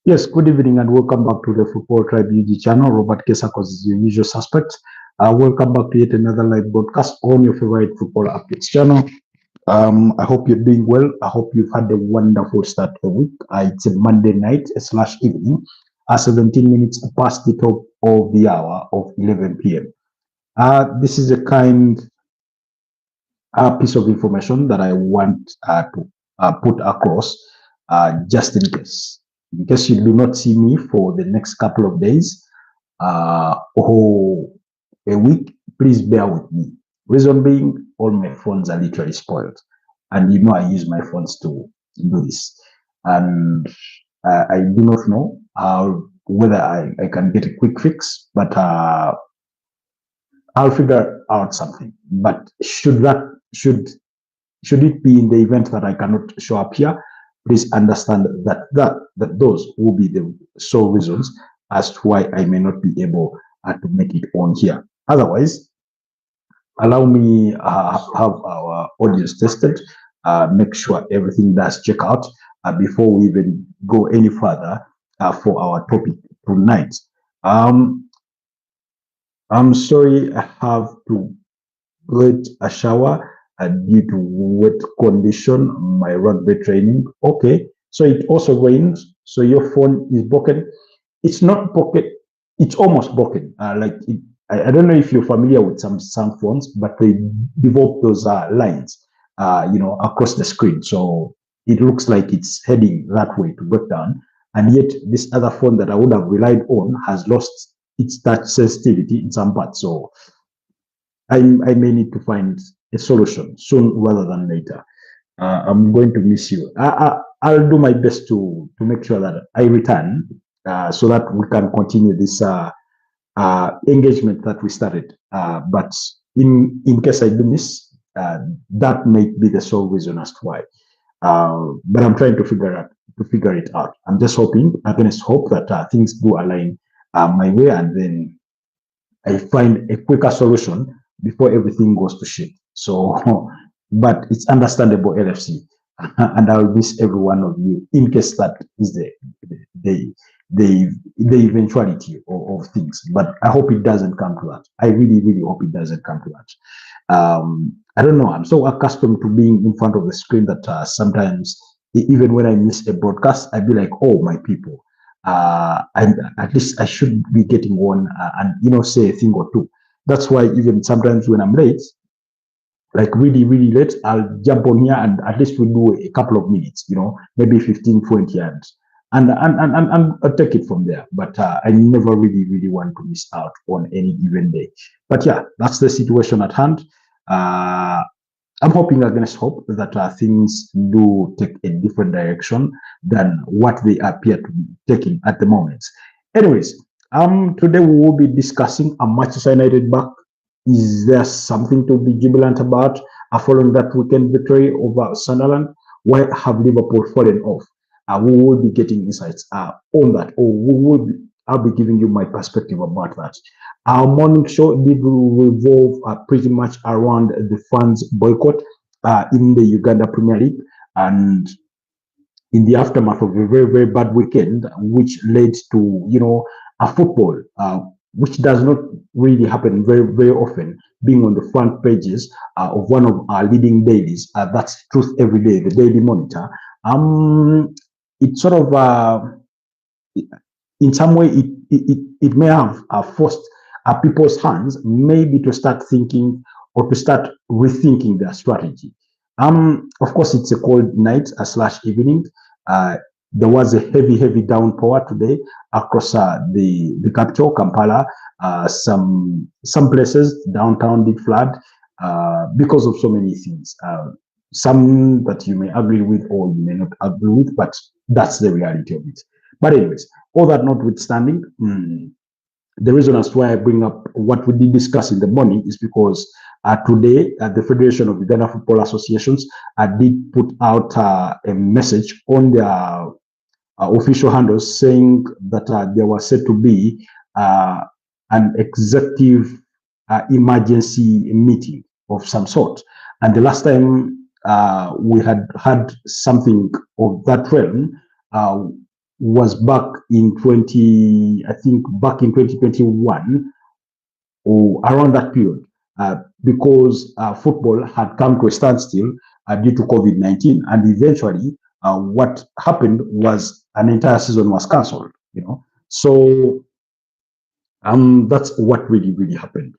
Yes, good evening and welcome back to the Football Tribe UG channel. Robert Kesakos is your usual suspect. Welcome back to yet another live broadcast on your favorite football updates channel. I hope you're doing well. I hope you've had a wonderful start to the week. It's a Monday night slash evening, 17 minutes past the top of the hour of 11 p.m. This is a kind piece of information that I want to put across just in case. In case you do not see me for the next couple of days or a week, please bear with me. Reason being, all my phones are literally spoiled. And you know, I use my phones to do this. And I do not know whether I can get a quick fix, but I'll figure out something. But should it be in the event that I cannot show up here, please understand that those will be the sole reasons as to why I may not be able to make it on here. Otherwise, allow me have our audience tested, make sure everything does check out before we even go any further for our topic tonight. Um, I'm sorry I have to get a shower due to wet condition, my rugby training. Okay, so it also rains, so your phone is broken. It's not broken, it's almost broken. I don't know if you're familiar with some phones, but they develop those lines, across the screen. So it looks like it's heading that way to break down. And yet, this other phone that I would have relied on has lost its touch sensitivity in some parts. So I may need to find a solution soon rather than later. I'm going to miss you. I'll do my best to make sure that I return so that we can continue this engagement that we started. But in case I do miss, that may be the sole reason as to why. But I'm trying to figure it out. I'm just hoping, against hope, that things do align my way, and then I find a quicker solution before everything goes to shit. So, but it's understandable, LFC, and I'll miss every one of you in case that is the the eventuality of things. But I hope it doesn't come to that. I really, really hope it doesn't come to that. I don't know. I'm so accustomed to being in front of the screen that sometimes, even when I miss a broadcast, I'd be like, "Oh, my people." And at least I should be getting one and say a thing or two. That's why even sometimes when I'm late, like really really late, I'll jump on here and at least we'll do a couple of minutes, maybe 15, 20 yards, and I'll take it from there. But I never really really want to miss out on any given day. But yeah, that's the situation at hand. uh I'm hoping against hope that things do take a different direction than what they appear to be taking at the moment. Anyways, today we will be discussing a Manchester United back. Is there something to be jubilant about following that weekend victory over Sunderland? Why have Liverpool fallen off? We will be getting insights on that, or I'll be giving you my perspective about that. Our morning show did revolve pretty much around the fans' boycott in the Uganda Premier League, and in the aftermath of a very, very bad weekend, which led to, a football, which does not really happen very, very often, being on the front pages of one of our leading dailies. That's Truth Every Day, the Daily Monitor. It sort of, in some way, it may have forced people's hands maybe to start thinking or to start rethinking their strategy. Of course, it's a cold night slash evening. Uh, there was a heavy, heavy downpour today across the capital, Kampala. Some places downtown did flood because of so many things. Some that you may agree with or you may not agree with, but that's the reality of it. But anyways, all that notwithstanding, the reason as to why I bring up what we did discuss in the morning is because today the Federation of Uganda Football Associations did put out a message on their official handles saying that there was said to be an executive emergency meeting of some sort. And the last time we had had something of that realm, was back in 2021 or around that period, because football had come to a standstill due to COVID-19, and eventually what happened was an entire season was cancelled. So that's what really happened.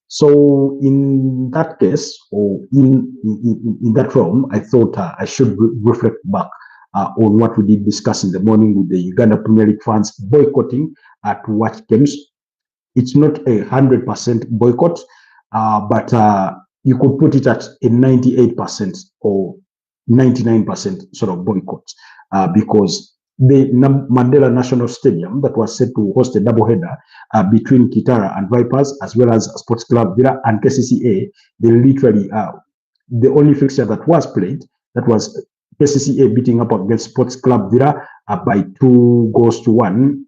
So in that case, or in that realm, I thought I should reflect back on what we did discuss in the morning with the Uganda Premier League fans boycotting to watch games. It's not 100% boycott, but you could put it at a 98% or 99% sort of boycott, because the Mandela National Stadium that was set to host a doubleheader between Kitara and Vipers, as well as Sports Club Villa and KCCA, they literally, the only fixture that was played, that was KCCA beating up against Sports Club Villa by 2-1.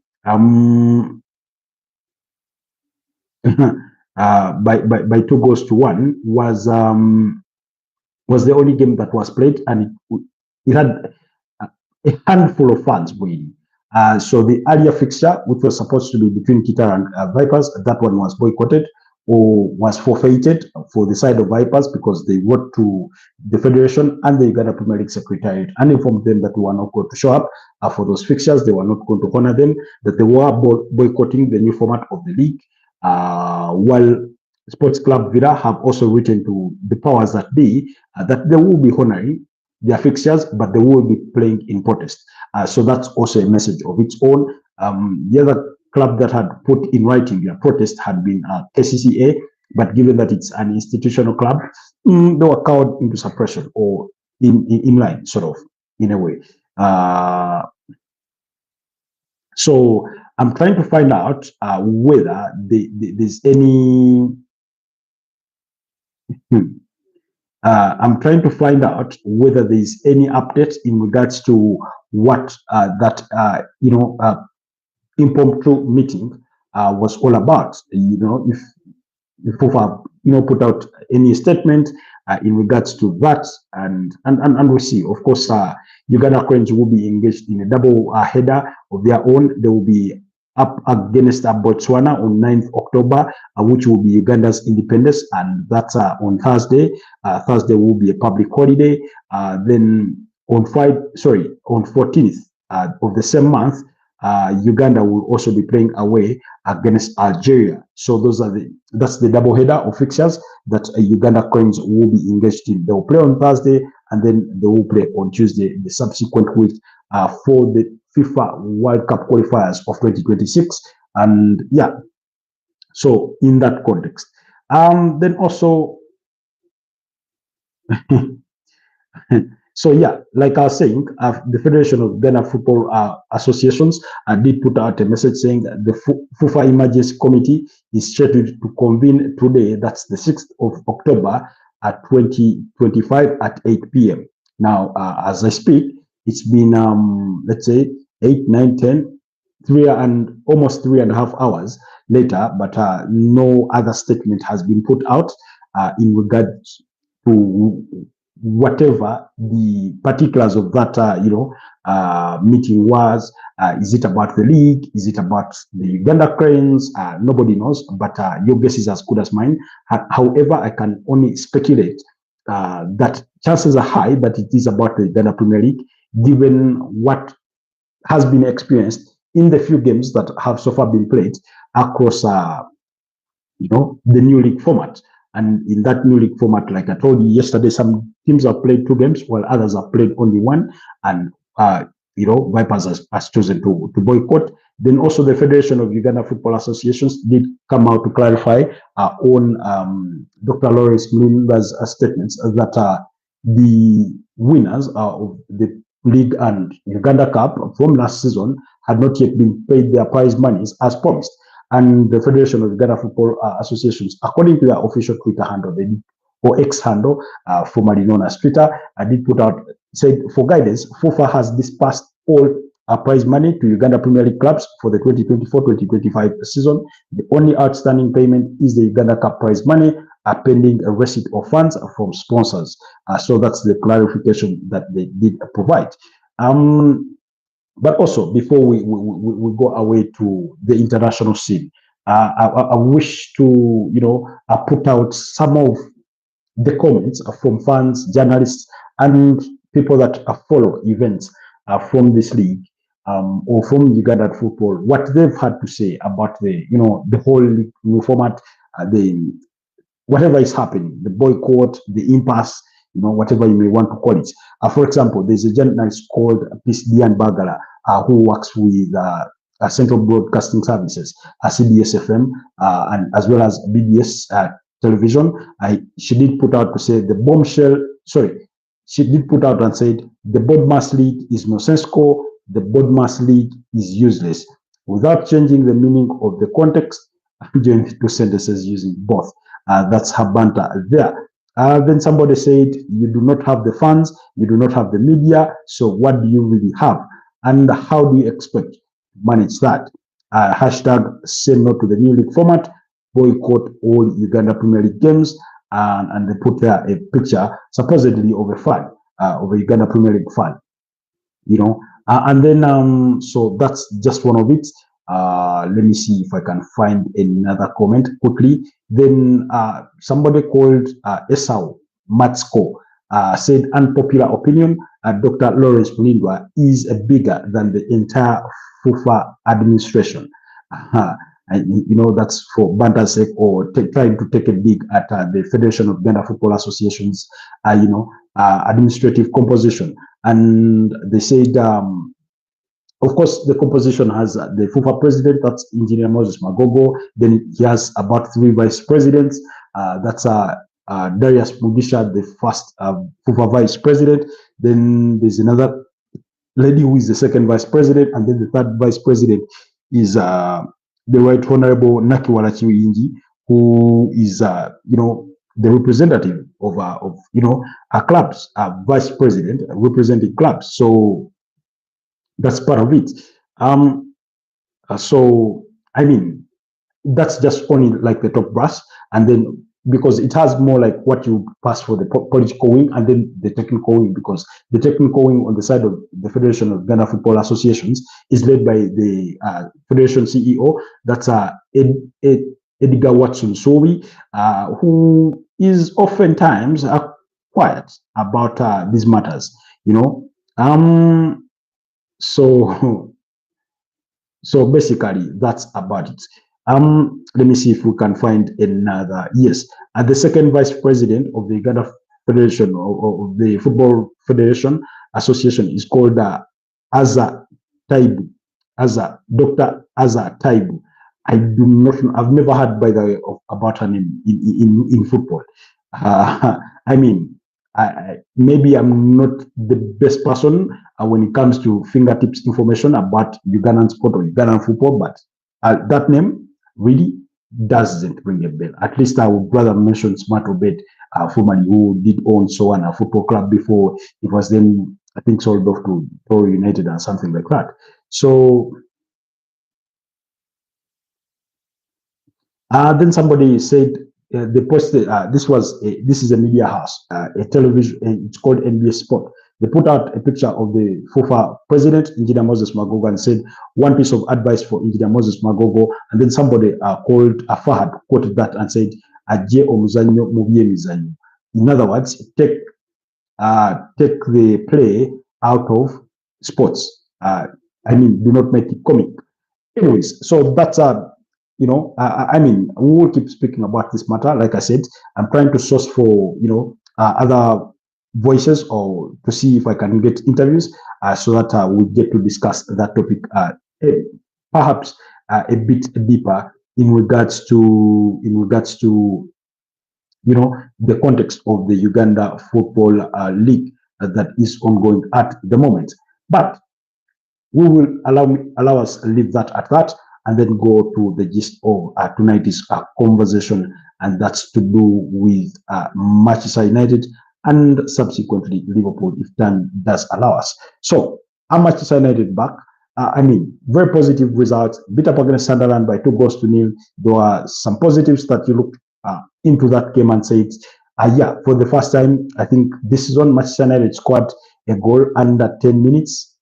By 2-1 was the only game that was played, and it had a handful of fans waiting. So the earlier fixture, which was supposed to be between Kita and Vipers, that one was boycotted or was forfeited for the side of Vipers, because they wrote to the Federation and the Uganda Premier League Secretariat and informed them that they were not going to show up for those fixtures. They were not going to honor them, that they were boycotting the new format of the league. While Sports Club Villa have also written to the powers that be that they will be honoring their fixtures, but they will be playing in protest. So that's also a message of its own. The other club that had put in writing their protest had been KCCA, but given that it's an institutional club, they were cowed into suppression, or in line, sort of, in a way. So I'm trying to find out whether there's any. I'm trying to find out whether there's any update in regards to what that impromptu meeting was all about. If FUFA put out any statement in regards to that, and we'll see. Of course, Uganda Cranes will be engaged in a double header of their own. They will be up against Botswana on 9th October, which will be Uganda's independence, and that's on Thursday. Thursday will be a public holiday. Then on 14th of the same month, Uganda will also be playing away against Algeria. So that's the double header of fixtures that Uganda Cranes will be engaged in. They will play on Thursday, and then they will play on Tuesday the subsequent week for the FIFA World Cup qualifiers of 2026. And yeah, so in that context, then also so yeah, like I was saying, the Federation of Ghana Football Associations did put out a message saying that the FIFA Emergency Committee is scheduled to convene today, that's the 6th of October at 2025 at 8 p.m. Now, as I speak, it's been, let's say, 8, 9, 10, almost 3.5 hours later, but no other statement has been put out in regards to whatever the particulars of that meeting was. Is it about the league? Is it about the Uganda Cranes? Nobody knows, but your guess is as good as mine. However, I can only speculate that chances are high that it is about the Uganda Premier League, given what has been experienced in the few games that have so far been played across the new league format. And in that new league format, like I told you yesterday, some teams have played 2 games while others have played only 1. And, Vipers has chosen to boycott. Then also the Federation of Uganda Football Associations did come out to clarify on Dr. Lawrence Mlinda's statements that the winners of the league and Uganda Cup from last season had not yet been paid their prize monies as promised. And the Federation of Uganda Football Associations, according to their official Twitter handle, or X handle, formerly known as Twitter, did put out, said, for guidance, FUFA has dispersed all prize money to Uganda Premier League clubs for the 2024-2025 season. The only outstanding payment is the Uganda Cup prize money, pending a receipt of funds from sponsors. So that's the clarification that they did provide. But also, before we go away to the international scene, I wish to, put out some of the comments from fans, journalists, and people that follow events from this league, or from Uganda football, what they've had to say about the whole new format, the whatever is happening, the boycott, the impasse, whatever you may want to call it. For example, there's a journalist called Peace Dian Bagala, who works with Central Broadcasting Services, CBS FM, and as well as BBS television. She did put out to say the bombshell, sorry, she did put out and said the Boardmaster League is nonsensical, the Boardmaster League is useless, without changing the meaning of the context, join two sentences using both. That's her banter there. Then somebody said, you do not have the funds, you do not have the media, so what do you really have? And how do you expect to manage that? Hashtag say no to the new league format, boycott all Uganda Premier League games, and they put there a picture supposedly of a fan, of a Uganda Premier League fan. And then so that's just one of it. Let me see if I can find another comment quickly. Then somebody called Esau Matsko said, unpopular opinion, Dr. Lawrence Mulindwa is bigger than the entire FUFA administration. And, that's for banter's sake, or trying to take a dig at the Federation of Uganda Football Association's, administrative composition. And they said, of course, the composition has the FUFA president, that's Engineer Moses Magogo. Then he has about 3 vice presidents. That's Darius Mugisha, the first FUFA vice president. Then there's another lady who is the second vice president. And then the third vice president is the Right Honorable Nakiwala Chiwinji, who is, the representative of our clubs, vice president representing clubs. So that's part of it. So I mean, that's just only like the top brass, and then because it has more like what you pass for the political wing and then the technical wing, because the technical wing on the side of the Federation of Ghana Football Associations is led by the Federation CEO, that's Edgar Watson Sowi, who is oftentimes quiet about these matters, So basically, that's about it. Let me see if we can find another. Yes, the second vice president of the Uganda Federation, of the Football Federation Association, is called Aza Taibu. Dr. Aza Taibu. I do not know. I've never heard, by the way, about her name in football. I mean, maybe I'm not the best person when it comes to fingertips information about Ugandan sport or Ugandan football, but that name really doesn't ring a bell. At least I would rather mention Smart Obed, formerly, who did own Sowana Football Club before it was then, I think, sold off to Toro United and something like that. So then somebody said, they posted, this is a media house, a television, it's called NBS Sport. They put out a picture of the FUFA president, Engineer Moses Magogo, and said, one piece of advice for Engineer Moses Magogo. And then somebody called Fahad quoted that and said, Aje omuzanyo mubye mizanyo. In other words, take the play out of sports. I mean, do not make it comic. Anyways, so that's I mean, we will keep speaking about this matter. Like I said, I'm trying to source for, other voices, or to see if I can get interviews so that we get to discuss that topic perhaps a bit deeper in regards to the context of the Uganda Football League that is ongoing at the moment. But we will allow us leave that at that, and then go to the gist of tonight's conversation, and that's to do with Manchester United and subsequently Liverpool, if time does allow us. So, Manchester United back. I mean, very positive results. Beat up against Sunderland by 2-0. There are some positives that you look into that game and said, yeah, for the first time, I think this season, Manchester United scored a goal under 10 minutes,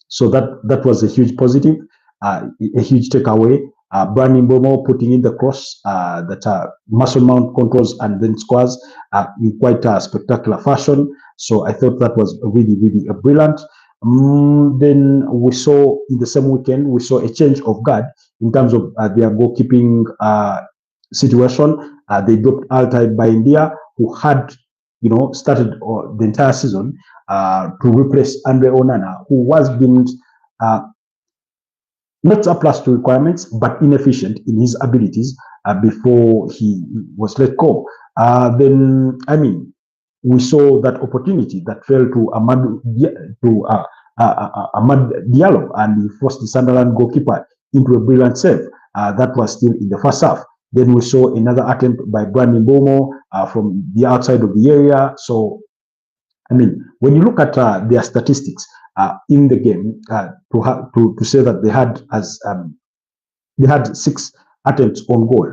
So that was a huge positive, a huge takeaway. Brandon Bomo putting in the cross that Mason Mount controls and then scores in quite a spectacular fashion. So I thought that was really, really brilliant. Then we saw in the same weekend, we saw a change of guard in terms of their goalkeeping situation. They dropped Altai by India, who had, started the entire season to replace Andre Onana, who was being not surplus to requirements, but inefficient in his abilities before he was let go. Then, we saw that opportunity that fell to Ahmad Diallo, and he forced the Sunderland goalkeeper into a brilliant save. That was still in the first half. Then we saw another attempt by Brandon Bomo from the outside of the area. So, when you look at their statistics in the game, to say that they had 6 attempts on goal,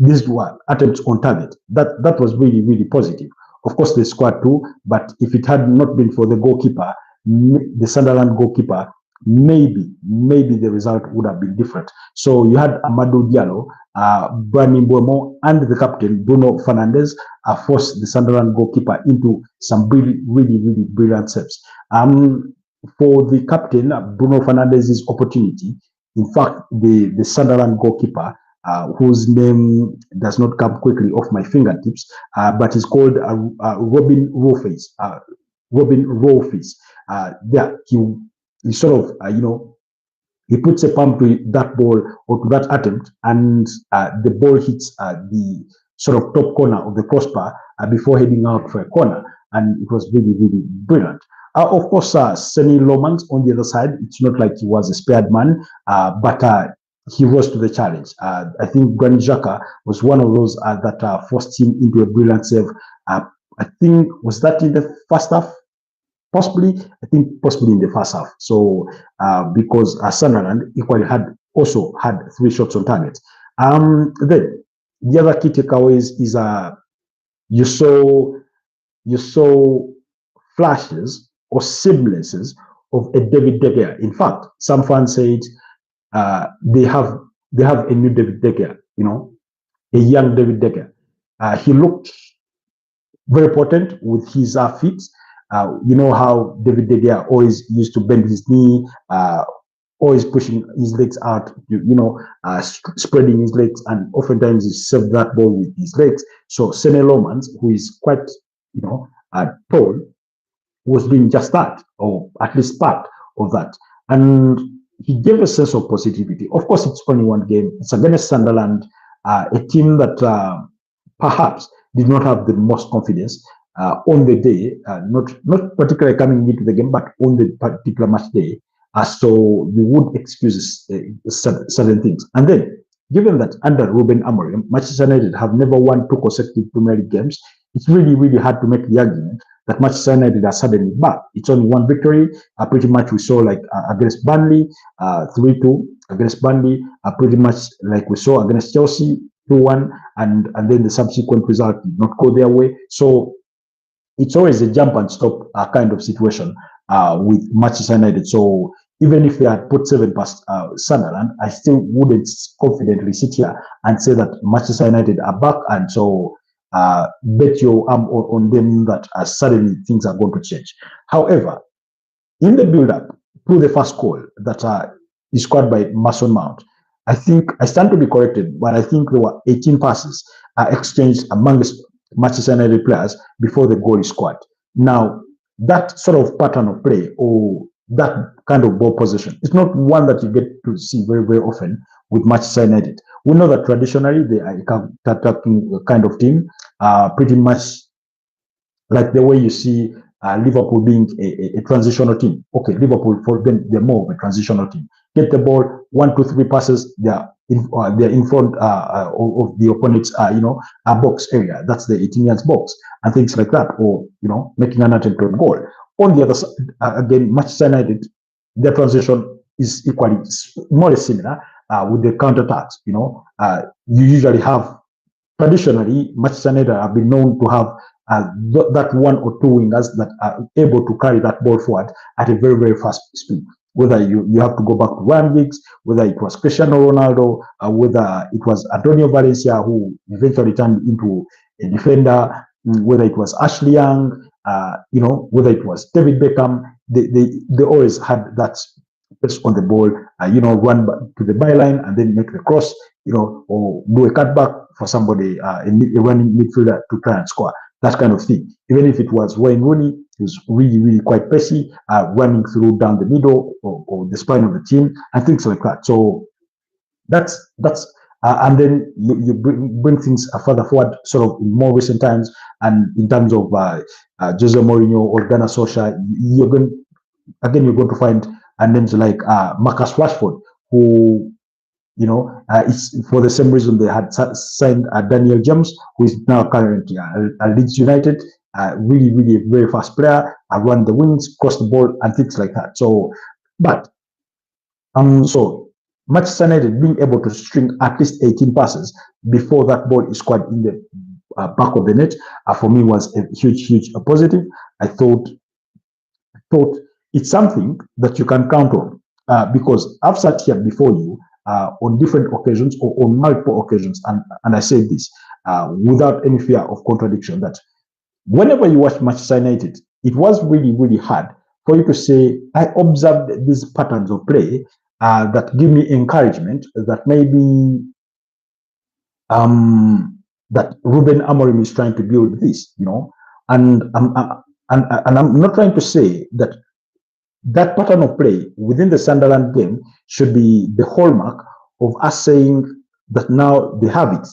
these were attempts on target. That was really, really positive. Of course, they scored 2, but if it had not been for the goalkeeper, the Sunderland goalkeeper, maybe the result would have been different. So you had Amadou Diallo, Brandon Bomo, and the captain Bruno Fernandes forced the Sunderland goalkeeper into some really, really, really brilliant saves. For the captain, Bruno Fernandes' opportunity, in fact, the Sunderland goalkeeper, whose name does not come quickly off my fingertips, but is called Robin Rawface. Robin Rawface. He sort of, he puts a pump to that ball or to that attempt, and the ball hits the sort of top corner of the crossbar before heading out for a corner, and it was really, really brilliant. Of course, Senny Lomans on the other side, it's not like he was a spared man, but he rose to the challenge. I think Granit Xhaka was one of those that forced him into a brilliant save. I think, was that in the first half? Possibly in the first half. So because Sunderland equally also had 3 shots on target. Then the other key takeaways is you saw flashes or semblances of a David De Gea. In fact, some fans said they have a new David De Gea, a young David De Gea. He looked very potent with his feet. You know how David De Gea always used to bend his knee, always pushing his legs out, spreading his legs, and oftentimes he served that ball with his legs. So Sene Lomans, who is quite, tall, was doing just that, or at least part of that. And he gave a sense of positivity. Of course, it's only one game. It's against Sunderland, a team that perhaps did not have the most confidence on the day, not particularly coming into the game, but on the particular match day. So you would excuse certain things. And then, given that under Ruben Amorim, Manchester United have never won 2 consecutive Premier League games, it's really, really hard to make the argument that Manchester United are suddenly back. It's only 1 victory. Pretty much we saw like against Burnley, 3-2 against Burnley. Pretty much like we saw against Chelsea, 2-1, and then the subsequent result did not go their way. So it's always a jump and stop kind of situation with Manchester United. So even if they had put 7 past Sunderland, I still wouldn't confidently sit here and say that Manchester United are back, and so bet your arm on them that suddenly things are going to change. However, in the build-up to the first goal that is scored by Mason Mount, I think I stand to be corrected, but I think there were 18 passes exchanged among the Manchester United players before the goal is scored. Now, that sort of pattern of play or that kind of ball possession is not one that you get to see very, very often with Manchester United. We know that traditionally they are a counter-attacking kind of team, pretty much like the way you see Liverpool being a transitional team. Okay, Liverpool, for them, they're more of a transitional team. Get the ball, 1, 2, 3 passes, they're in front of the opponent's box area. That's the 18 yards box and things like that, or making an attempt on goal. On the other side, again, Manchester United, their transition is equally more or less similar with the counter-attacks. You usually have, traditionally, Manchester United have been known to have that one or two wingers that are able to carry that ball forward at a very, very fast speed. Whether you have to go back to Ryan Giggs, whether it was Cristiano Ronaldo, whether it was Antonio Valencia, who eventually turned into a defender, whether it was Ashley Young, whether it was David Beckham, they always had that press on the ball, run to the byline and then make the cross, or do a cutback for somebody, a running midfielder to try and score. That kind of thing. Even if it was Wayne Rooney, he was really, really quite pacey, running through down the middle or the spine of the team and things like that. So that's and then you bring things further forward, sort of in more recent times, and in terms of Jose Mourinho or Gunnar Solskjaer, you're going to find names like Marcus Rashford, who it's for the same reason they had signed Daniel James, who is now currently at Leeds United. Really, really a very fast player. Run the wings, cross the ball, and things like that. So Manchester United being able to string at least 18 passes before that ball is scored in the back of the net, for me was a huge positive. I thought it's something that you can count on, because I've sat here before you on different occasions or on multiple occasions, and I say this without any fear of contradiction, that whenever you watch Manchester United, it was really, really hard for you to say, I observed these patterns of play that give me encouragement that maybe that Ruben Amorim is trying to build this, and I'm not trying to say that pattern of play within the Sunderland game should be the hallmark of us saying that now they have it,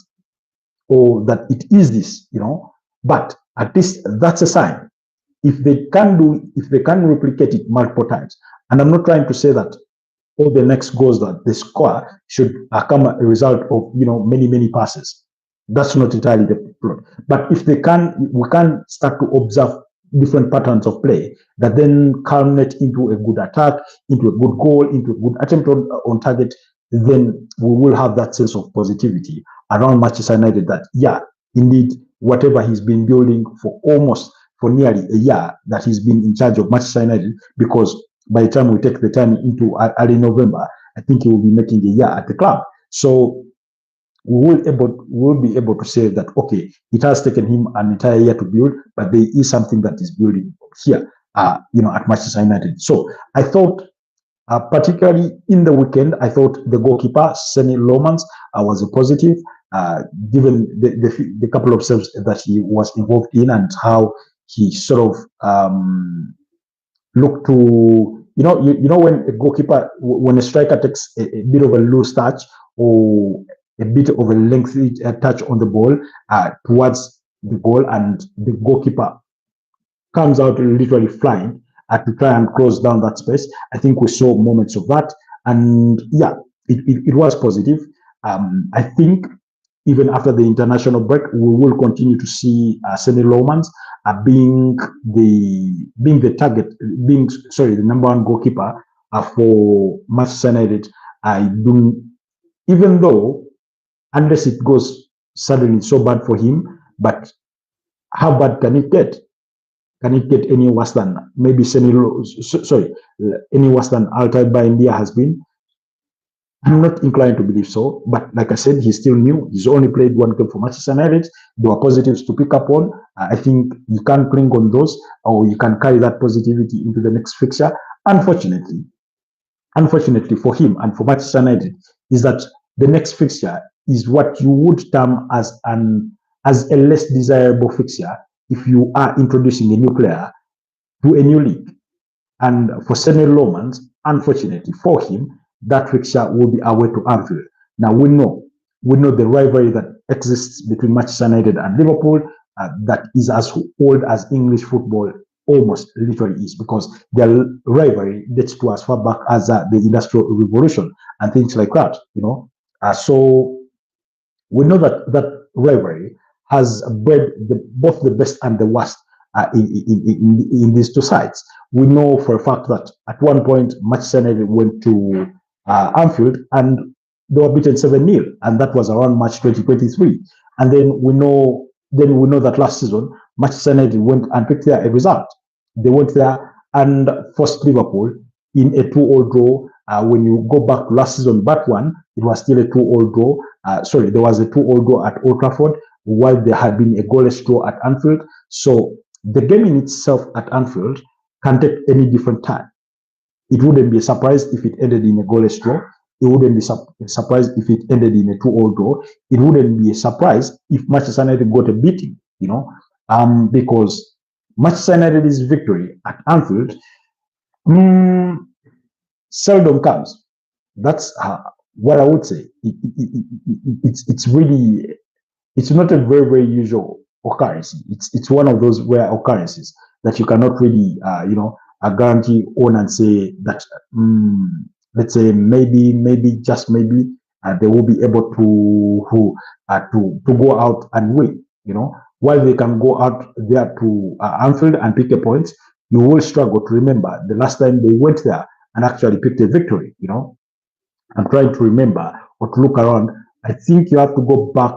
or that it is this, but at least that's a sign. If they can replicate it multiple times, and I'm not trying to say that all the next goals that they score should come a result of many passes. That's not entirely the plot. But if we can start to observe different patterns of play that then culminate into a good attack, into a good goal, into a good attempt on target, then we will have that sense of positivity around Manchester United that, yeah, indeed, whatever he's been building for nearly a year that he's been in charge of Manchester United, because by the time we take the time into early November, I think he will be making a year at the club. So we'll be able to say that, okay, it has taken him an entire year to build, but there is something that is building here, at Manchester United. So I thought, particularly in the weekend, I thought the goalkeeper, Seny Lomans, was a positive, given the couple of saves that he was involved in and how he sort of looked to, when a goalkeeper, when a striker takes a bit of a loose touch or a bit of a lengthy touch on the ball towards the goal, and the goalkeeper comes out literally flying to try and close down that space. I think we saw moments of that, and yeah, it was positive. I think even after the international break, we will continue to see Seny Lomans being the target, the number one goalkeeper for Manchester United. Even though, unless it goes suddenly so bad for him, but how bad can it get? Can it get any worse than maybe any worse than Altay Baindia has been? I'm not inclined to believe so, but like I said, he's still new. He's only played one game for Manchester United. There were positives to pick up on. I think you can cling on those, or you can carry that positivity into the next fixture. Unfortunately for him and for Manchester United, is that the next fixture is what you would term as a less desirable fixture if you are introducing a new player to a new league. And for Seny Lomans, unfortunately for him, that fixture will be away to Anfield. Now we know the rivalry that exists between Manchester United and Liverpool, that is as old as English football almost literally is, because their rivalry dates to as far back as the Industrial Revolution and things like that. So we know that rivalry has bred both the best and the worst in these two sides. We know for a fact that at one point Manchester United went to Anfield and they were beaten 7-0, and that was around March 2023. And then we know that last season Manchester United went and picked there a result. They went there and forced Liverpool in a 2-2 draw. When you go back to last season, but one, it was still a 2-2 draw. Sorry, there was a 2-2 draw at Old Trafford, while there had been a goalless draw at Anfield. So the game in itself at Anfield can take any different time. It wouldn't be a surprise if it ended in a goalless draw. It wouldn't be a surprise if it ended in a 2-2 draw. It wouldn't be a surprise if Manchester United got a beating, because Manchester United's victory at Anfield seldom comes. That's what I would say. It's really, it's not a very, very usual occurrence. It's one of those rare occurrences that you cannot really, guarantee on and say that, let's say maybe just maybe they will be able to go out and win. While they can go out there to Anfield and pick a point, you will struggle to remember the last time they went there and actually picked a victory. I'm trying to remember or to look around. I think you have to go back.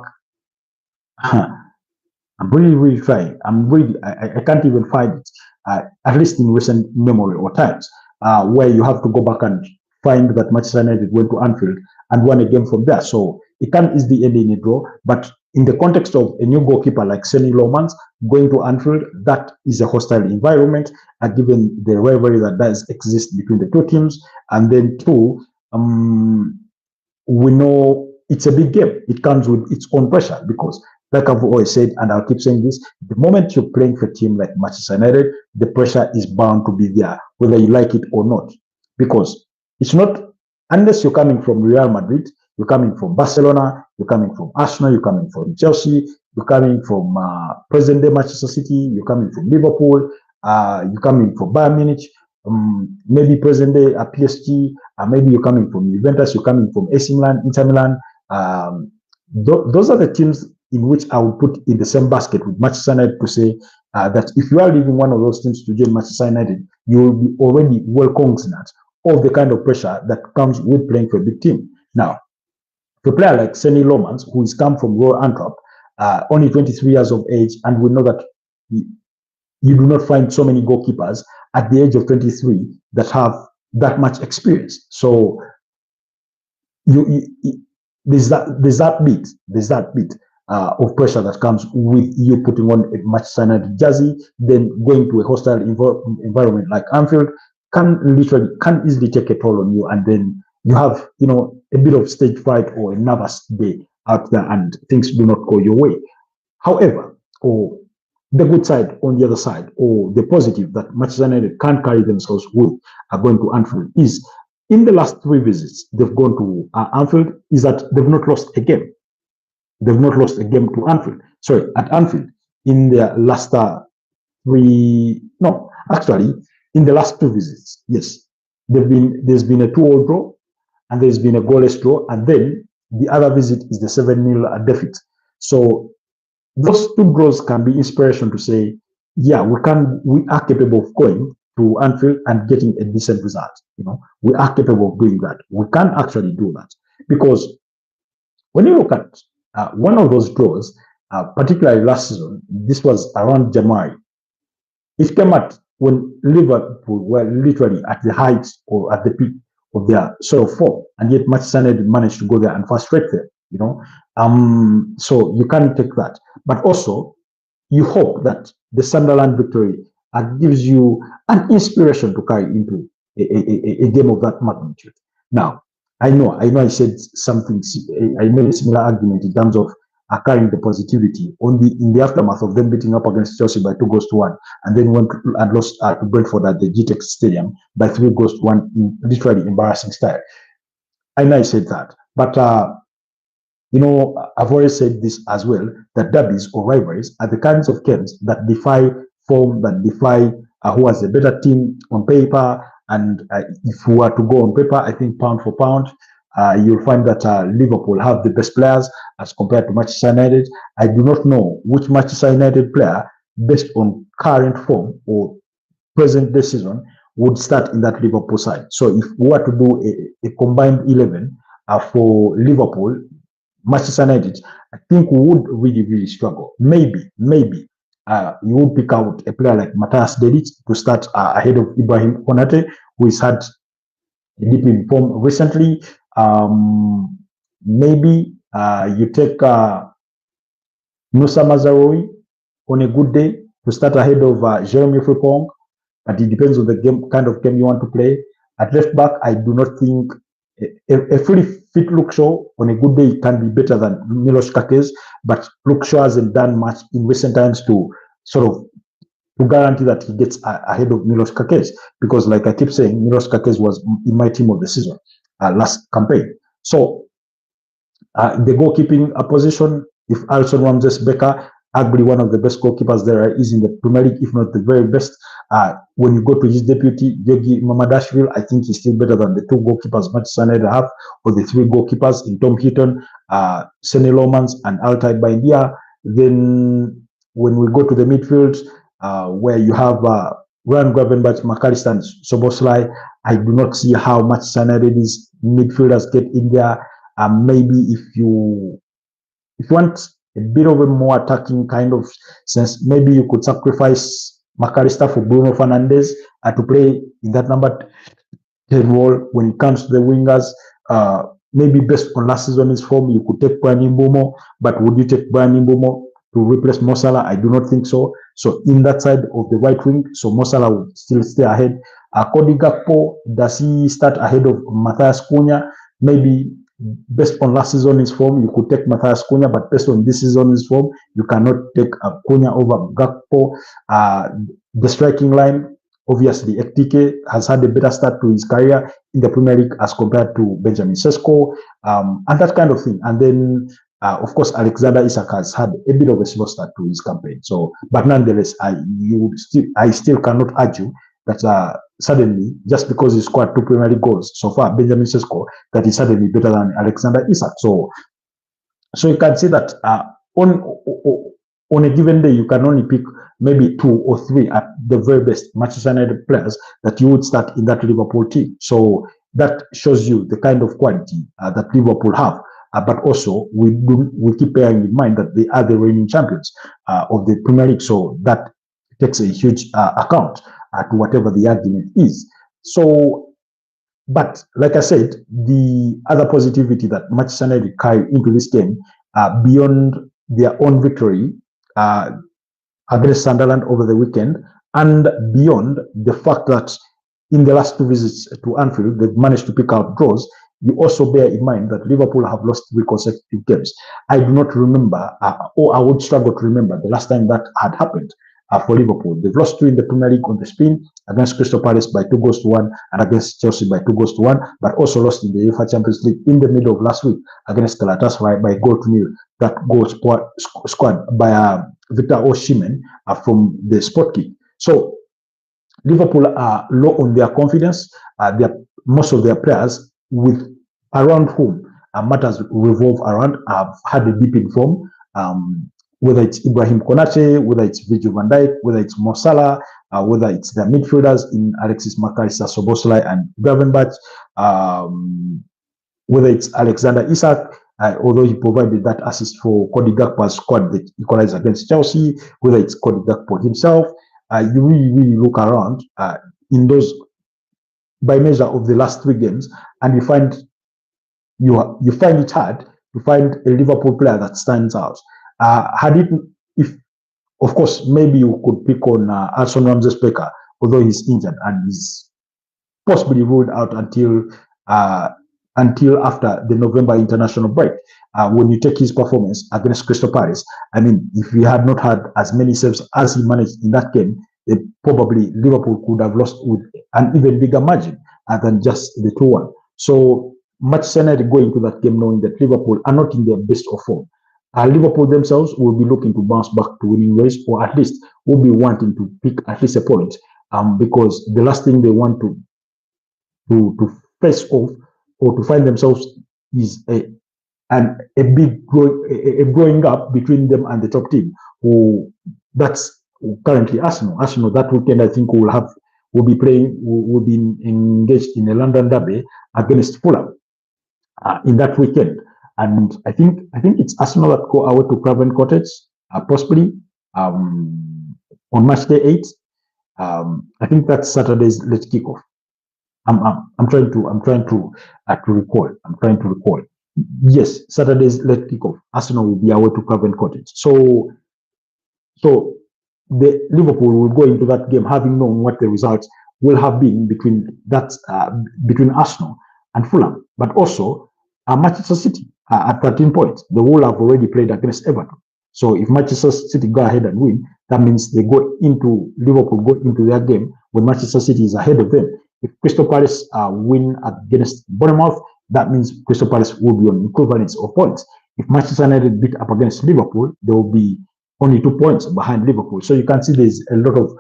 I'm really, really trying. I can't even find it, at least in recent memory or times, where you have to go back and find that Manchester United went to Anfield and won a game from there. So it can easily end in a draw. But in the context of a new goalkeeper like Sonny Lomans going to Anfield, that is a hostile environment, given the rivalry that does exist between the two teams. And then two, we know it's a big game. It comes with its own pressure because, like I've always said, and I'll keep saying this, the moment you're playing for a team like Manchester United, the pressure is bound to be there, whether you like it or not. Because it's not, unless you're coming from Real Madrid, you're coming from Barcelona, you're coming from Arsenal, you're coming from Chelsea, you're coming from present-day Manchester City, you're coming from Liverpool, you're coming from Bayern Munich, maybe present-day PSG, maybe you're coming from Juventus, you're coming from AC Milan, Inter Milan. Those are the teams in which I would put in the same basket with Manchester United to say that if you are leaving one of those teams to join Manchester United, you will be already well cognizant of the kind of pressure that comes with playing for a big team. Now, for a player like Sonny Lomans, who has come from Royal Antwerp, only 23 years of age, and we know that you do not find so many goalkeepers at the age of 23 that have that much experience. So there's that bit of pressure that comes with you putting on a Manchester United jersey, then going to a hostile environment like Anfield can easily take a toll on you, and then you have a bit of stage fright or a nervous day out there, and things do not go your way. However, or the good side on the other side, or the positive that Manchester United can carry themselves with going to Anfield is, in the last 3 visits they've gone to Anfield, is that they've not lost a game. They've not lost a game to Anfield. Sorry, at Anfield in their last 3. No, actually, in the last 2 visits, yes, there's been a 2-2 draw, and there's been a goalless draw, and then the other visit is the 7-0 defeat. So those 2 draws can be inspiration to say, yeah, we are capable of going to Anfield and getting a decent result. We are capable of doing that. We can actually do that, because when you look at one of those draws, particularly last season, this was around January. It came at when Liverpool were literally at the height or at the peak of their sort of form, and yet Manchester United managed to go there and frustrate them. So you can't take that, but also you hope that the Sunderland victory gives you an inspiration to carry into a game of that magnitude. Now, I know I said something, I made a similar argument in terms of carrying the positivity in the aftermath of them beating up against Chelsea by 2-1, and then went and lost to Brentford at the GTEC Stadium by 3-1 in literally embarrassing style. I know I said that, but I've always said this as well, that derbies or rivalries are the kinds of games that defy form, that defy who has a better team on paper. And if we were to go on paper, I think pound for pound, you'll find that Liverpool have the best players as compared to Manchester United. I do not know which Manchester United player, based on current form or present day season, would start in that Liverpool side. So if we were to do a combined 11 for Liverpool, Manchester United, I think we would really, really struggle. Maybe you would pick out a player like Matthias Dedic to start ahead of Ibrahim Konate, who has had a dip in form recently. Maybe you take Musa Mazraoui on a good day to start ahead of Jeremy Frimpong, but it depends on the kind of game you want to play. At left back, I do not think a fully fit Luke Shaw on a good day can be better than Milos Kakes, but Luke Shaw hasn't done much in recent times to sort of to guarantee that he gets ahead of Milos Kakes, because like I keep saying, Milos Kakes was in my team of the season last campaign. So the goalkeeping position, if Alson Ramses Becker, arguably one of the best goalkeepers there is in the Premier League, if not the very best. When you go to his deputy, Georgi Mamadashvili, I think he's still better than the two goalkeepers Manchester United have, or the three goalkeepers in Tom Heaton, Sene Lomans, and Altai Baindia. Then when we go to the midfield, where you have Ryan Gravenberch, McAllister, and Soboslai, I do not see how much United midfielders get in there. Maybe if you want a bit of a more attacking kind of sense, maybe you could sacrifice McAllister for Bruno Fernandes to play in that number 10 role. When it comes to the wingers, maybe based on last season's form, you could take Brian Mbeumo, but would you take Brian Mbeumo to replace Mo Salah? I do not think so. So in that side of the right wing, so Mo Salah will still stay ahead. Cody Gakpo, does he start ahead of Matthias Cunha? Maybe based on last season's form, you could take Matthias Cunha, but based on this season's form, you cannot take Cunha over Gakpo. The striking line, obviously, Ekitike has had a better start to his career in the Premier League as compared to Benjamin Sesko, and that kind of thing. And then, of course, Alexander Isak has had a bit of a slow start to his campaign. So, but nonetheless, I still cannot argue that suddenly, just because he scored 2 Premier League goals so far, Benjamin Sesko, that is suddenly better than Alexander Isak. So you can see that on a given day, you can only pick maybe 2 or 3 at the very best Manchester United players that you would start in that Liverpool team. So that shows you the kind of quality that Liverpool have. But also, we keep bearing in mind that they are the reigning champions of the Premier League. So that takes a huge account to whatever the argument is. So, but like I said, the other positivity that Manchester United carry into this game, beyond their own victory against Sunderland over the weekend, and beyond the fact that in the last 2 visits to Anfield, they've managed to pick out draws, you also bear in mind that Liverpool have lost 3 consecutive games. I do not remember, or I would struggle to remember the last time that had happened for Liverpool. They've lost 2 in the Premier League on the spin, against Crystal Palace by 2-1 and against Chelsea by 2-1, but also lost in the UEFA Champions League in the middle of last week against Galatasaray by 0-0. That goal scored by Victor Osimhen from the spot kick. So Liverpool are low on their confidence. Most of their players, with around whom matters revolve around, have had a dip in form. Whether it's Ibrahim Konate, whether it's Virgil van Dijk, whether it's Mo Salah, whether it's their midfielders in Alexis McAllister, Szoboszlai, and Gravenberch, whether it's Alexander Isak, although he provided that assist for Cody Gakpo's squad that equalized against Chelsea, whether it's Cody Gakpo himself, you really look around in those, by measure of the last 3 games, and you find it hard to find a Liverpool player that stands out. If of course, maybe you could pick on Alson Ramses Becker, although he's injured and is possibly ruled out until after the November international break. When you take his performance against Crystal Palace, I mean, if he had not had as many saves as he managed in that game, probably Liverpool could have lost with an even bigger margin than just the 2-1. So Manchester United go into that game knowing that Liverpool are not in their best of form. Liverpool themselves will be looking to bounce back to winning ways, or at least will be wanting to pick at least a point, because the last thing they want to face off or to find themselves is a big growing up between them and the top team. That's currently Arsenal. Arsenal that weekend, I think, will be engaged in a London derby against Fulham in that weekend. And I think it's Arsenal that go away to Craven Cottage, possibly. on match day 8. I think that's Saturday's late kickoff. I'm trying to recall. I'm trying to recall. Yes, Saturday's late kickoff. Arsenal will be away to Craven Cottage. So the Liverpool will go into that game having known what the results will have been between Arsenal and Fulham, but also Manchester City at 13 points. They will have already played against Everton. So if Manchester City go ahead and win, that means Liverpool go into their game when Manchester City is ahead of them. If Crystal Palace win against Bournemouth, that means Crystal Palace will be on equivalence of points. If Manchester United beat up against Liverpool, they will be only 2 points behind Liverpool. So you can see there's a lot of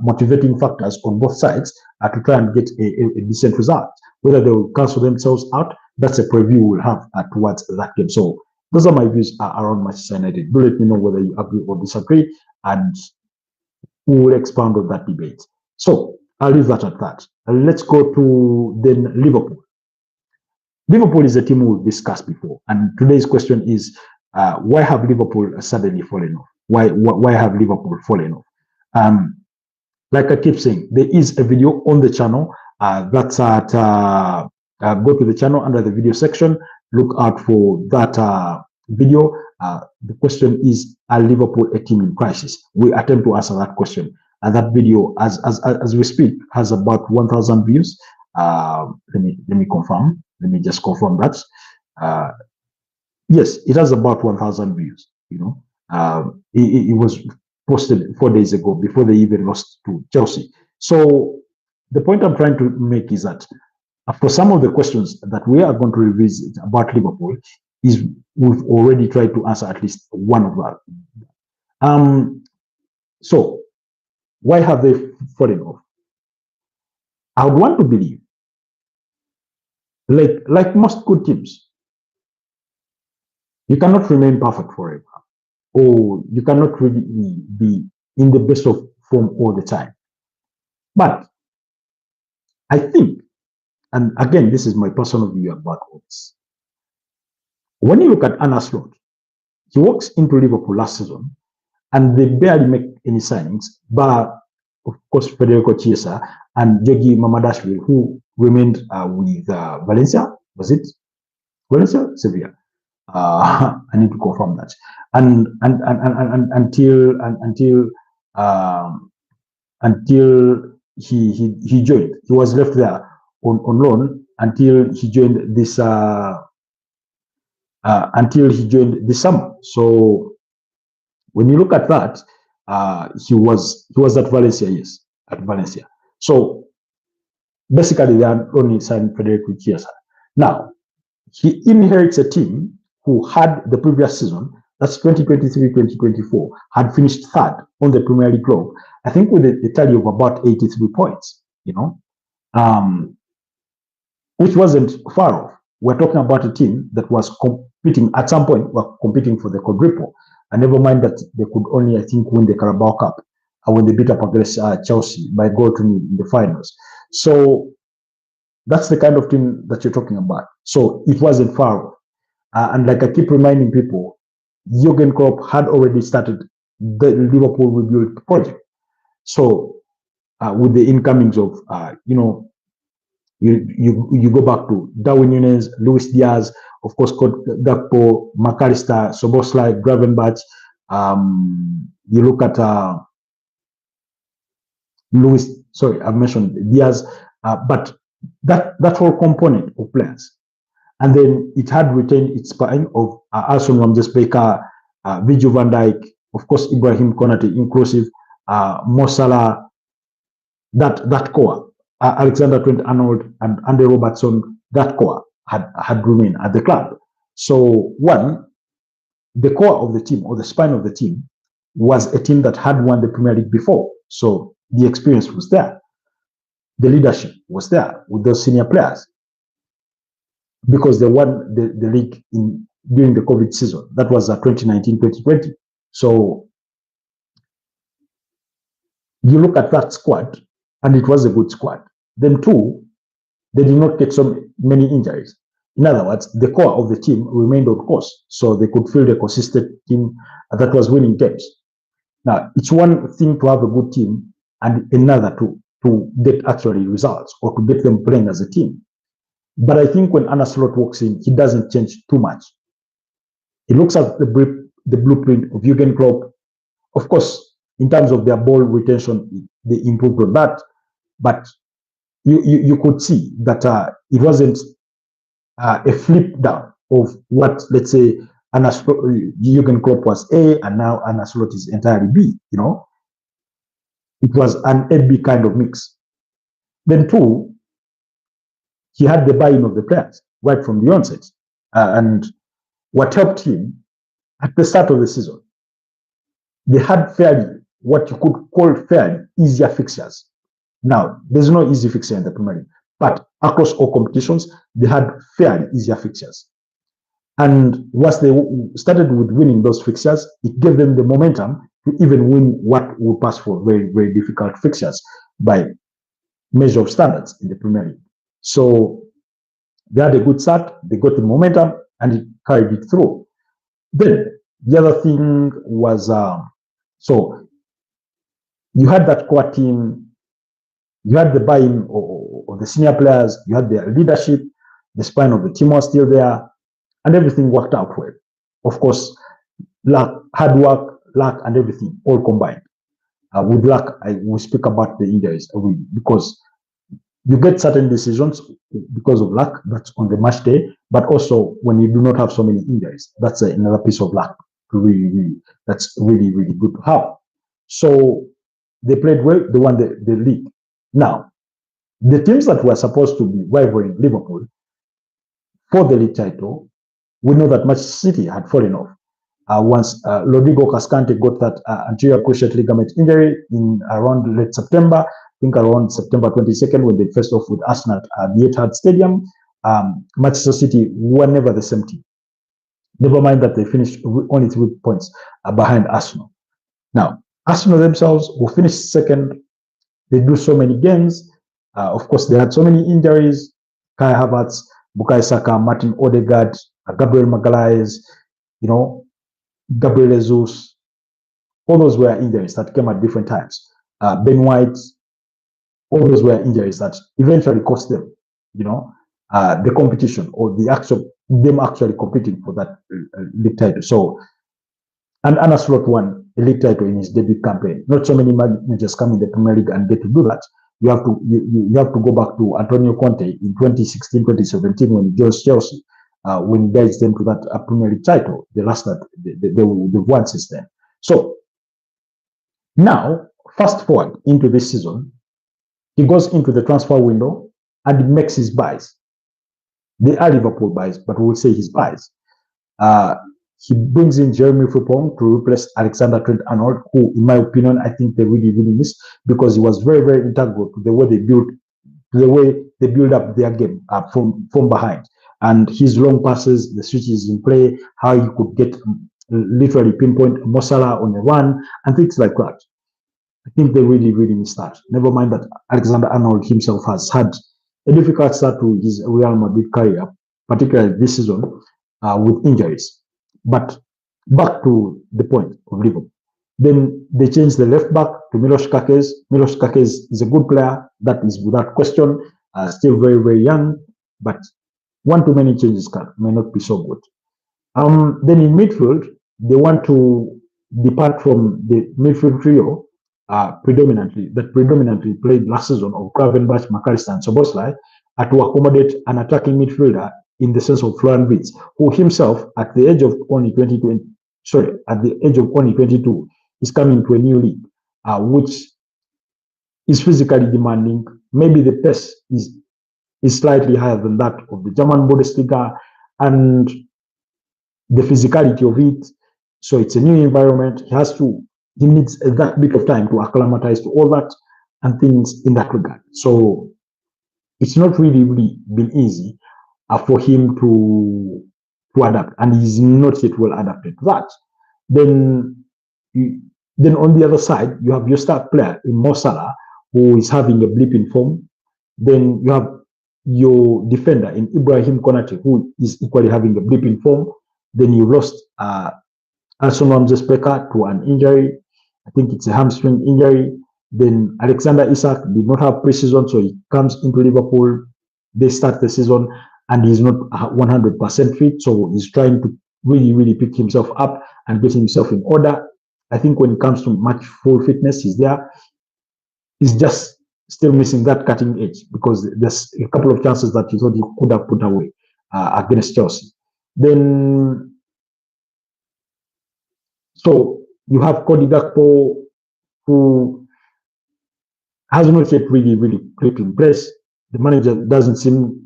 motivating factors on both sides to try and get a decent result. Whether they will cancel themselves out, that's a preview we'll have towards that game. So those are my views around Manchester United. Do let me know whether you agree or disagree, and we will expound on that debate. So I'll leave that at that. Let's go to then Liverpool. Liverpool is a team we've discussed before, and today's question is, why have Liverpool suddenly fallen off? Why have Liverpool fallen off? Like I keep saying, there is a video on the channel. That's at go to the channel under the video section. Look out for that video. The question is, are Liverpool a team in crisis? We attempt to answer that question. And that video, as we speak, has about 1,000 views. Let me confirm. Let me just confirm that. Yes, it has about 1,000 views. It was posted 4 days ago before they even lost to Chelsea. So the point I'm trying to make is that for some of the questions that we are going to revisit about Liverpool, is we've already tried to answer at least one of that. So why have they fallen off? I would want to believe, like most good teams, you cannot remain perfect forever, or you cannot really be in the best of form all the time. But I think, and again, this is my personal view about all this. When you look at Arne Slot, he walks into Liverpool last season, and they barely make any signings, but of course Federico Chiesa and Georgi Mamadashvili, who remained with Valencia. Was it Valencia? Sevilla. I need to confirm that. And until he joined, he was left there on loan until he joined this summer. So when you look at that, he was at Valencia, yes, at Valencia. So basically, they are only signed Federico Chiesa. Now he inherits a team who had the previous season, that's 2023-2024, had finished third on the Premier League globe, I think with a tally of about 83 points, which wasn't far off. We're talking about a team that was competing, at some point, were competing for the quadruple. And never mind that they could only, I think, win the Carabao Cup when they beat up against Chelsea by goal to nil in the finals. So that's the kind of team that you're talking about. So it wasn't far off. And like I keep reminding people, Jurgen Klopp had already started the Liverpool rebuild project. So with the incomings of, you go back to Darwin Núñez, Luis Diaz, of course, Gakpo, McAllister, Szoboszlai, Gravenberch. You look at I've mentioned Diaz, but that whole component of players. And then it had retained its spine of Alson Ramsey-Baker, Virgil van Dijk, of course, Ibrahim Konate, inclusive, Mo Salah, that core, Alexander Trent-Arnold and Andy Robertson, that core had remained at the club. So one, the core of the team or the spine of the team was a team that had won the Premier League before. So the experience was there. The leadership was there with those senior players because they won the league during the COVID season. That was 2019-2020. So you look at that squad, and it was a good squad. Then two, they did not get so many injuries. In other words, the core of the team remained on course, so they could field a consistent team that was winning games. Now, it's one thing to have a good team and another to get actually results or to get them playing as a team. But I think when Arne Slot walks in, he doesn't change too much. He looks at the blueprint of Jurgen Klopp. Of course, in terms of their ball retention, they improved on that. But you could see that it wasn't a flip down of what, let's say, Jurgen Klopp was A and now Arne Slot is entirely B. It was an A-B kind of mix. Then two, he had the buy-in of the players right from the onset. And what helped him at the start of the season, they had fairly, what you could call fairly, easier fixtures. Now, there's no easy fixture in the Premier League, but across all competitions, they had fairly easier fixtures. And once they started with winning those fixtures, it gave them the momentum to even win what would pass for very, very difficult fixtures by measure of standards in the Premier League. So they had a good start, they got the momentum, and it carried it through. Then the other thing was, so you had that core team, you had the buy-in of the senior players, you had their leadership, the spine of the team was still there, and everything worked out well. Of course, luck, hard work, luck, and everything all combined. With luck, we speak about the injuries because you get certain decisions because of luck, that's on the match day, but also when you do not have so many injuries, that's another piece of luck. That's really, really good to have. So they played well, they won the league. Now, the teams that were supposed to be rivaling Liverpool for the league title, we know that Manchester City had fallen off. Once Rodrigo Cascante got that anterior cruciate ligament injury in around late September, I think around September 22nd, when they faced off with Arsenal at the Etihad Stadium, Manchester City were never the same team. Never mind that they finished only 3 points behind Arsenal. Now, Arsenal themselves will finish second. They do so many games. Of course, they had so many injuries. Kai Havertz, Bukayo Saka, Martin Odegaard, Gabriel Magalhaes, Gabriel Jesus. All those were injuries that came at different times. Ben White, all those were injuries that eventually cost them, the competition or them actually competing for that league title. So, and Arne Slot won a league title in his debut campaign. Not so many managers come in the Premier League and get to do that. You have to go back to Antonio Conte in 2016, 2017 when he joined Chelsea, when he guides them to that Premier League title, the last that they've won since then. So now, fast forward into this season, he goes into the transfer window and makes his buys. They are Liverpool buys, but we will say his buys. He brings in Jeremy Frimpong to replace Alexander Trent-Arnold, who, in my opinion, I think they really, really miss because he was very, very integral to the way they build up their game from behind. And his long passes, the switches in play, how he could get literally pinpoint Mo Salah on the run, and things like that. I think they really, really missed that. Never mind that Alexander Arnold himself has had a difficult start to his Real Madrid career, particularly this season, with injuries. But back to the point of Liverpool. Then they changed the left back to Milos Kakes. Milos Kakes is a good player, that is without question, still very, very young, but one too many changes may not be so good. Then in midfield, they want to depart from the midfield trio predominantly played last season of Gravenberch, McAllister, and Szoboszlai, to accommodate an attacking midfielder in the sense of Florian Wirtz, who himself, at the age of only 22, is coming to a new league, which is physically demanding. Maybe the pace is slightly higher than that of the German Bundesliga, and the physicality of it. So it's a new environment. He needs that bit of time to acclimatize to all that and things in that regard. So it's not really been easy for him to adapt, and he's not yet well adapted to that. Then on the other side, you have your star player in Mo Salah, who is having a blip in form. Then you have your defender in Ibrahim Konate, who is equally having a blip in form. Then you lost Alson Ramsey-Specker to an injury. I think it's a hamstring injury. Then Alexander Isak did not have preseason, so he comes into Liverpool. They start the season and he's not 100% fit, so he's trying to really pick himself up and get himself in order. I think when it comes to match full fitness, he's there. He's just still missing that cutting edge because there's a couple of chances that he thought he could have put away against Chelsea. Then, so you have Cody Gakpo, who has not yet really clicked in place. The manager doesn't seem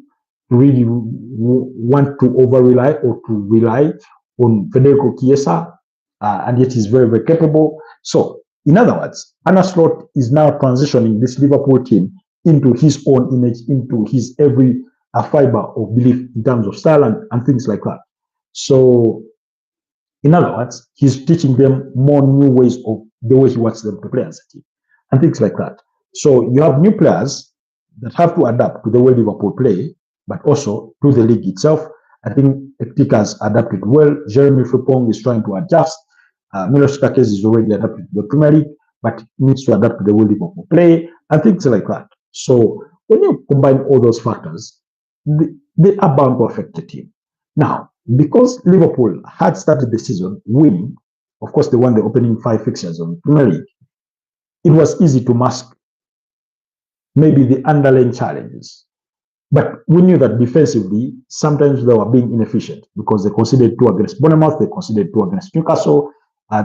to really want to over-rely or to rely on Federico Chiesa, and yet he's very capable. So, in other words, Arne Slot is now transitioning this Liverpool team into his own image, into his every fiber of belief in terms of style and things like that. So, in other words, he's teaching them more new ways of the way he wants them to play as a team and things like that. So you have new players that have to adapt to the way Liverpool play, but also to the league itself. I think Ektika has adapted well. Jeremy Frimpong is trying to adjust. Milos Kakes is already adapted to the Premier League, but needs to adapt to the way Liverpool play and things like that. So when you combine all those factors, they are bound to affect the team. Now, because Liverpool had started the season winning, of course, they won the opening 5 fixtures on the Premier League, it was easy to mask maybe the underlying challenges. But we knew that defensively, sometimes they were being inefficient because they conceded 2 against Bournemouth, they conceded 2 against Newcastle,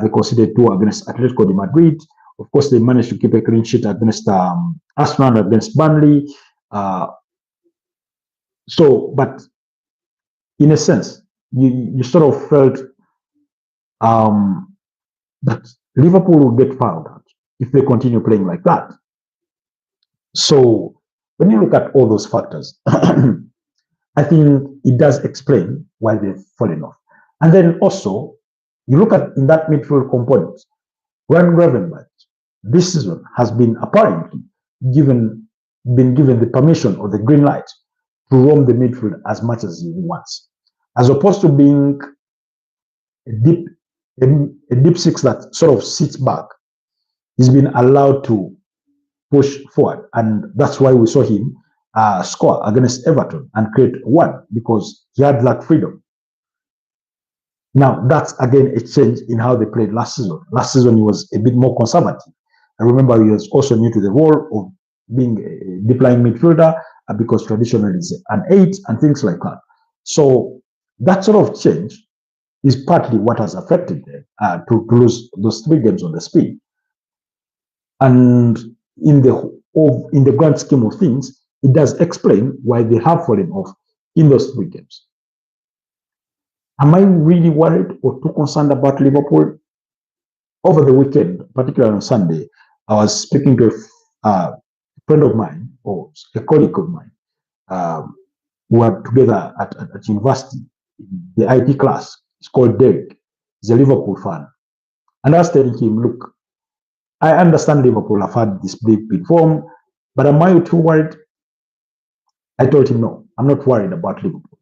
they conceded 2 against Atletico de Madrid. Of course, they managed to keep a clean sheet against Arsenal, against Burnley. But in a sense, you sort of felt that Liverpool will get fouled out if they continue playing like that. So when you look at all those factors, I think it does explain why they've fallen off. And then also, you look at in that midfield component, Ryan Gravenberch this season has been apparently been given the permission or the green light to roam the midfield as much as he wants, as opposed to being a deep six that sort of sits back. He's been allowed to push forward, and that's why we saw him score against Everton and create 1 because he had that freedom. Now, that's again a change in how they played last season. Last season, he was a bit more conservative. I remember he was also new to the role of being a deep line midfielder because traditionally he's an 8 and things like that. So that sort of change is partly what has affected them to lose those 3 games on the speed. And in the grand scheme of things, it does explain why they have fallen off in those 3 games. Am I really worried or too concerned about Liverpool? Over the weekend, particularly on Sunday, I was speaking to a friend of mine, or a colleague of mine, who were together at university, the IT class. It's called Derek. He's a Liverpool fan. And I was telling him, look, I understand Liverpool have had this blip in form, but am I too worried? I told him, no, I'm not worried about Liverpool.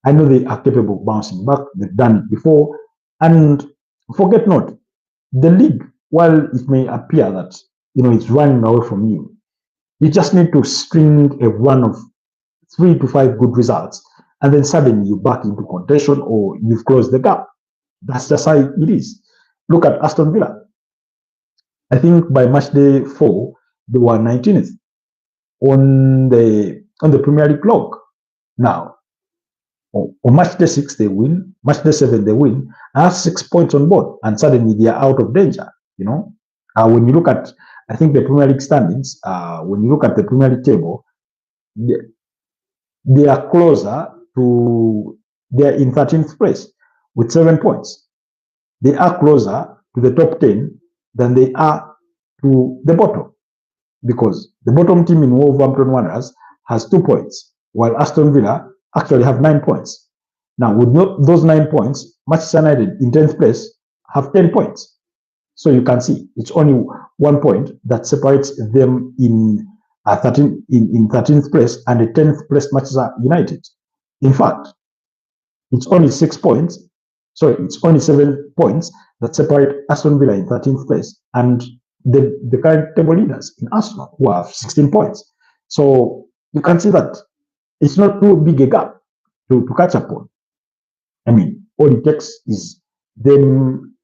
I know they are capable of bouncing back. They've done it before. And forget not, the league, while it may appear that it's running away from you, you just need to string a run of 3 to 5 good results, and then suddenly you're back into contention or you've closed the gap. That's just how it is. Look at Aston Villa. I think by match day 4, they were 19th on the Premier League log. Now, on match day 6, they win. Match day 7, they win. And have 6 points on board, and suddenly they are out of danger. When you look at, I think the Premier League standings, when you look at the Premier League table, they are closer to, they're in 13th place with 7 points. They are closer to the top 10 than they are to the bottom, because the bottom team in Wolverhampton Wanderers has 2 points, while Aston Villa actually have 9 points. Now, with those 9 points, Manchester United in 10th place have 10 points. So you can see it's only 1 point that separates them in 13th place and the 10th place Manchester United. In fact, it's only 6 points. Sorry, it's only 7 points that separate Aston Villa in 13th place and the current table leaders in Arsenal, who have 16 points. So you can see that it's not too big a gap to catch up on. I mean, all it takes is them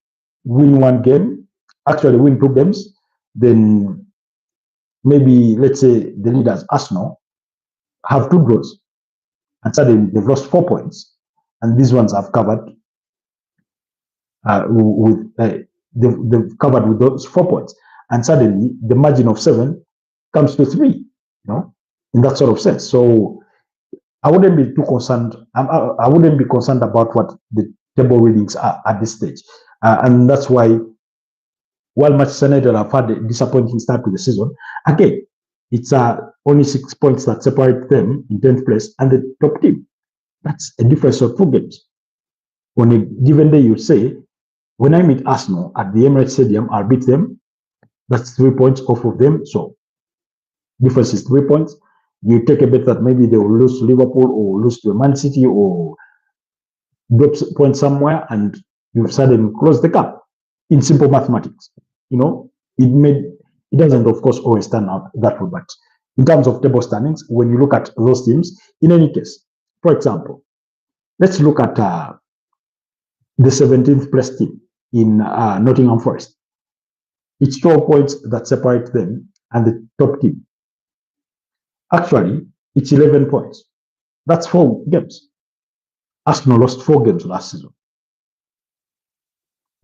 win one game, actually win two games, then maybe, let's say, the leaders, Arsenal, have two draws, and suddenly they've lost 4 points, and these ones have covered they've covered with those 4 points, and suddenly the margin of 7 comes to 3, in that sort of sense. So I wouldn't be too concerned. I wouldn't be concerned about what the table readings are at this stage, and that's why, while Manchester United have had a disappointing start to the season, again, it's only 6 points that separate them in 10th place and the top team. That's a difference of 2 games. On a given day, you say, when I meet Arsenal at the Emirates Stadium, I'll beat them. That's 3 points off of them. So difference is 3 points. You take a bet that maybe they will lose to Liverpool or lose to Man City or drop points somewhere, and you've suddenly closed the gap in simple mathematics. It doesn't, of course, always turn out that way, but in terms of table standings, when you look at those teams, in any case, for example, let's look at the 17th place team in Nottingham Forest. It's 12 points that separate them and the top team. Actually, it's 11 points. That's 4 games. Arsenal lost 4 games last season.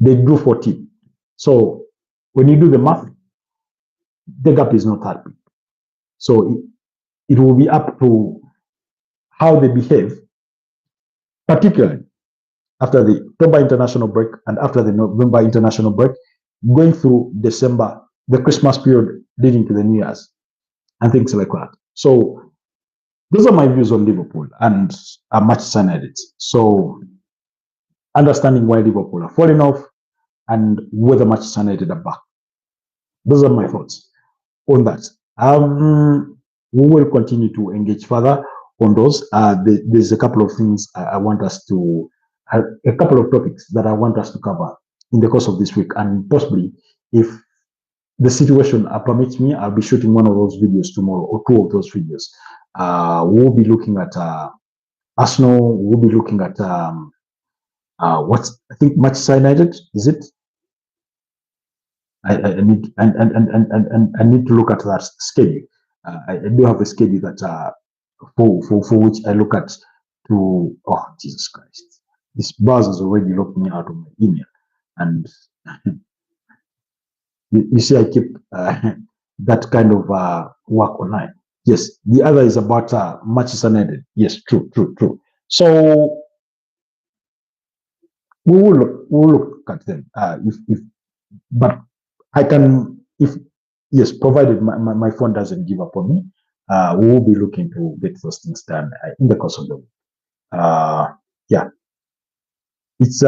They drew 14. So when you do the math, the gap is not that big. So it will be up to how they behave, particularly after the October international break and after the November international break, going through December, the Christmas period leading to the New Year's, and things like that. So those are my views on Liverpool and Manchester United. So understanding why Liverpool are falling off and whether Manchester United are back. Those are my thoughts on that. We will continue to engage further on those. There's a couple of things I want us to, a couple of topics that I want us to cover in the course of this week, and possibly, if the situation permits me, I'll be shooting one of those videos tomorrow, or 2 of those videos. We'll be looking at Arsenal. We'll be looking at I think Manchester United, is it? I need to look at that schedule. I do have a schedule that for which I look at to. Oh, Jesus Christ! This browser's already locked me out of my email, and you see, I keep that kind of work online. Yes, the other is about Manchester United. Yes, true. So we will look at them. But I can, yes, provided my phone doesn't give up on me, we will be looking to get those things done in the course of the week. Yeah, it's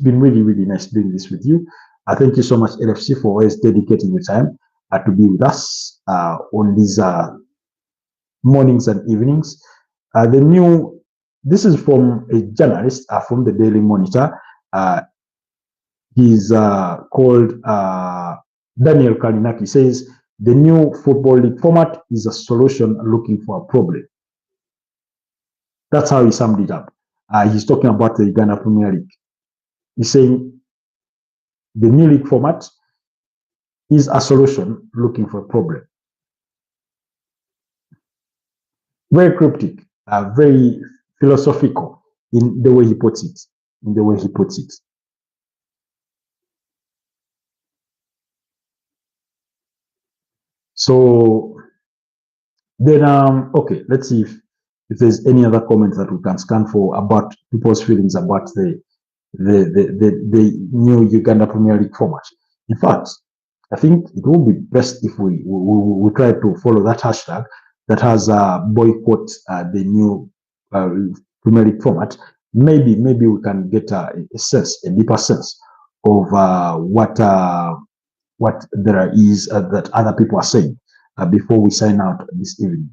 been really nice doing this with you. Thank you so much, LFC, for always dedicating your time to be with us on these mornings and evenings. This is from a journalist from the Daily Monitor. He's called Daniel Kalinaki. Says the new Football League format is a solution looking for a problem. That's how he summed it up. He's talking about the Uganda Premier League. He's saying the new league format is a solution looking for a problem. Very cryptic, very philosophical in the way he puts it. So then, okay, let's see if there's any other comments that we can scan for about people's feelings about the new Uganda Premier League format. In fact, I think it would be best if we try to follow that hashtag that has boycott the new Premier League format. Maybe we can get a deeper sense of what there is that other people are saying before we sign out this evening.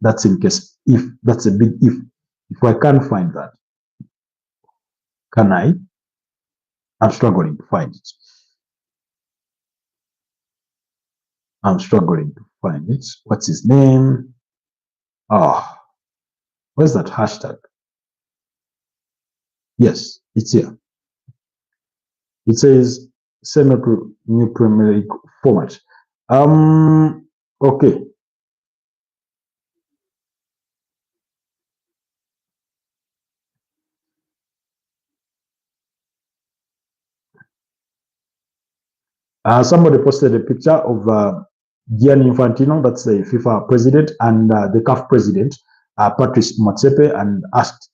That's in case, if that's a big if I can't find that, can I? I'm struggling to find it. I'm struggling to find it. What's his name? Oh, where's that hashtag? Yes, it's here. It says send to new Premier League format. Okay. Somebody posted a picture of Gianni Infantino, that's the FIFA president, and the CAF president, Patrice Motsepe, and asked,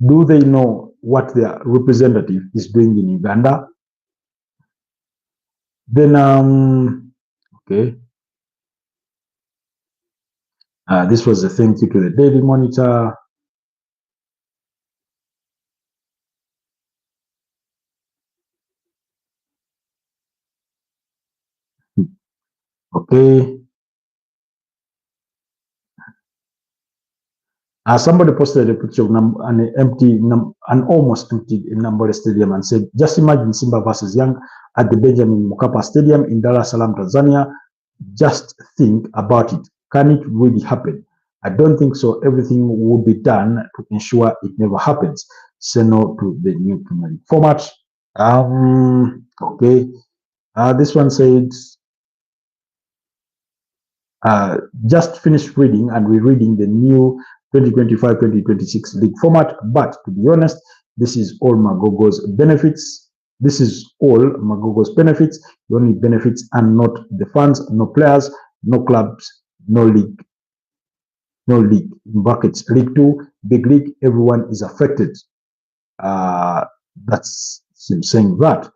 do they know what their representative is doing in Uganda? Then, okay. This was a thank you to the Daily Monitor. Okay. Somebody posted a picture of an almost empty Nambole Stadium and said, just imagine Simba versus Young at the Benjamin Mkapa Stadium in Dar es Salaam, Tanzania. Just think about it. Can it really happen? I don't think so. Everything will be done to ensure it never happens. Say no to the new Premier League format. Okay. This one said, just finished reading and rereading the new 2025-2026 league format, but to be honest, this is all Magogo's benefits. This is all Magogo's benefits. The only benefits are not the fans, no players, no clubs, no league. No league. In brackets, League 2, big league, everyone is affected. That's him saying that.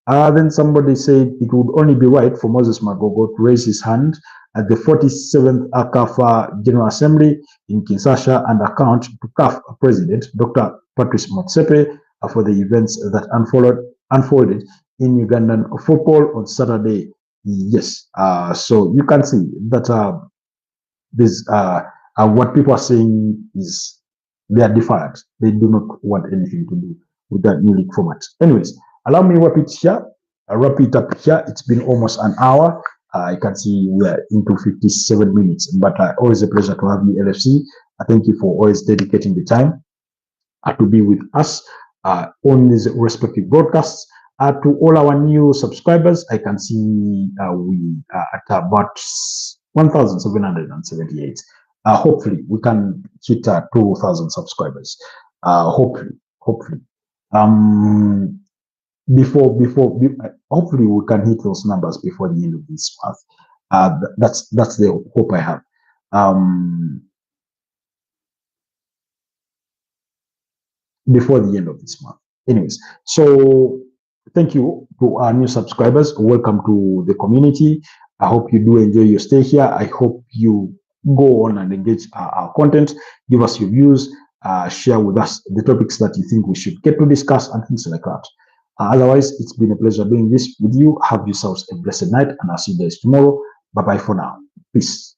Then somebody said it would only be right for Moses Magogo to raise his hand at the 47th ACAFA General Assembly in Kinshasa and account to CAF President Dr. Patrice Motsepe for the events that unfolded in Ugandan football on Saturday. Yes, so you can see that this what people are saying is they are defiant. They do not want anything to do with that new league format. Anyways, allow me to wrap it here. Wrap it up here. It's been almost an hour. I can see we are into 57 minutes, but always a pleasure to have you, LFC. Thank you for always dedicating the time to be with us on these respective broadcasts. To all our new subscribers, I can see we are at about 1,778. Hopefully, we can hit 2,000 subscribers. Hopefully. Hopefully we can hit those numbers before the end of this month. That's the hope I have. Before the end of this month. Anyways, so thank you to our new subscribers. Welcome to the community. I hope you do enjoy your stay here. I hope you go on and engage our content. Give us your views. Share with us the topics that you think we should get to discuss and things like that. Otherwise, it's been a pleasure doing this with you. Have yourselves a blessed night, and I'll see you guys tomorrow. Bye-bye for now. Peace.